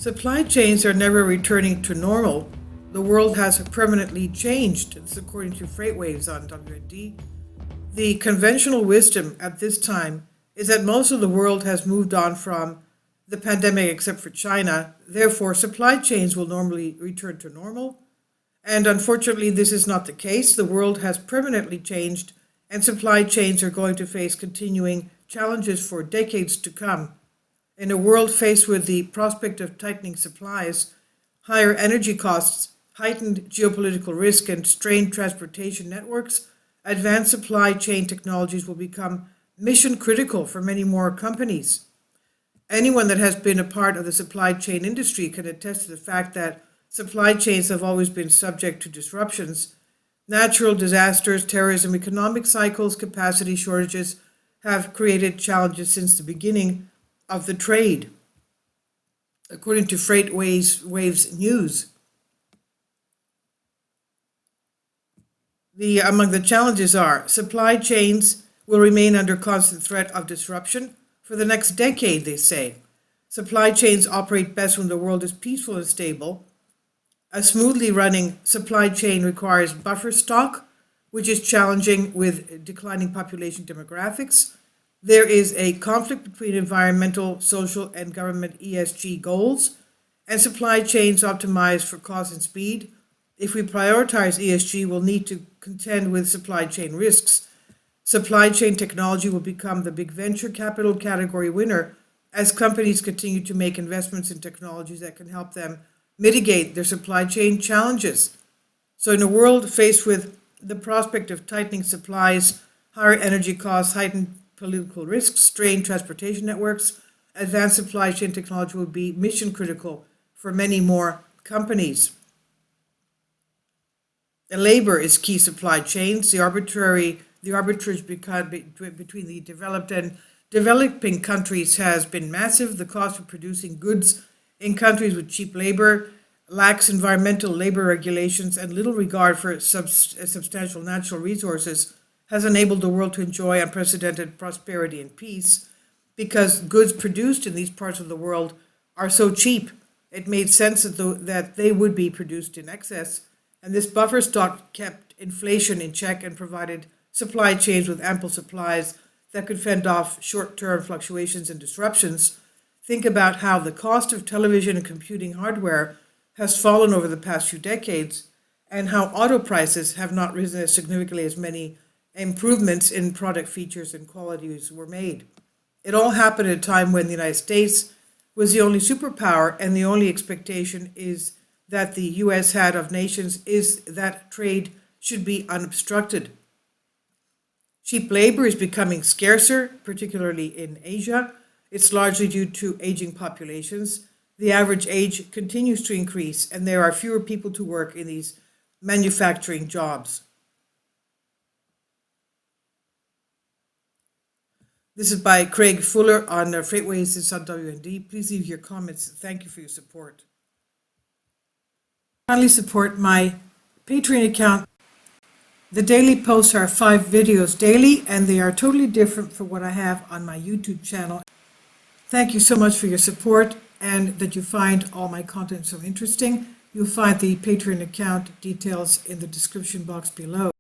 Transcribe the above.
Supply chains are never returning to normal. The world has permanently changed, this according to FreightWaves on WND. The conventional wisdom at this time is that most of the world has moved on from the pandemic except for China. Therefore, supply chains will normally return to normal. And unfortunately, this is not the case. The world has permanently changed, and supply chains are going to face continuing challenges for decades to come. In a world faced with the prospect of tightening supplies, higher energy costs, heightened geopolitical risk, and strained transportation networks, advanced supply chain technologies will become mission critical for many more companies. Anyone that has been a part of the supply chain industry can attest to the fact that supply chains have always been subject to disruptions. Natural disasters, terrorism, economic cycles, capacity shortages have created challenges since the beginning of the trade. According to FreightWaves News, among the challenges are supply chains will remain under constant threat of disruption for the next decade, they say. Supply chains operate best when the world is peaceful and stable. A smoothly running supply chain requires buffer stock, which is challenging with declining population demographics. There is a conflict between environmental, social, and government ESG goals, and supply chains optimized for cost and speed. If we prioritize ESG, we'll need to contend with supply chain risks. Supply chain technology will become the big venture capital category winner as companies continue to make investments in technologies that can help them mitigate their supply chain challenges. So in a world faced with the prospect of tightening supplies, higher energy costs, heightened political risks, strained transportation networks, advanced supply chain technology will be mission critical for many more companies. Labor is key supply chains. The arbitrage between the developed and developing countries has been massive. The cost of producing goods in countries with cheap labor, lax environmental labor regulations, and little regard for substantial natural resources has enabled the world to enjoy unprecedented prosperity and peace. Because goods produced in these parts of the world are so cheap, it made sense that they would be produced in excess, and this buffer stock kept inflation in check and provided supply chains with ample supplies that could fend off short-term fluctuations and disruptions. Think about how the cost of television and computing hardware has fallen over the past few decades, and how auto prices have not risen as significantly as many improvements in product features and qualities were made. It all happened at a time when the United States was the only superpower, and the only expectation is that the U.S. had of nations is that trade should be unobstructed. Cheap labor is becoming scarcer, particularly in Asia. It's largely due to aging populations. The average age continues to increase, and there are fewer people to work in these manufacturing jobs. This is by Craig Fuller on FreightWaves. It's on WND. Please leave your comments. Thank you for your support. Kindly support my Patreon account. The daily posts are 5 videos daily, and they are totally different from what I have on my YouTube channel. Thank you so much for your support and that you find all my content so interesting. You'll find the Patreon account details in the description box below.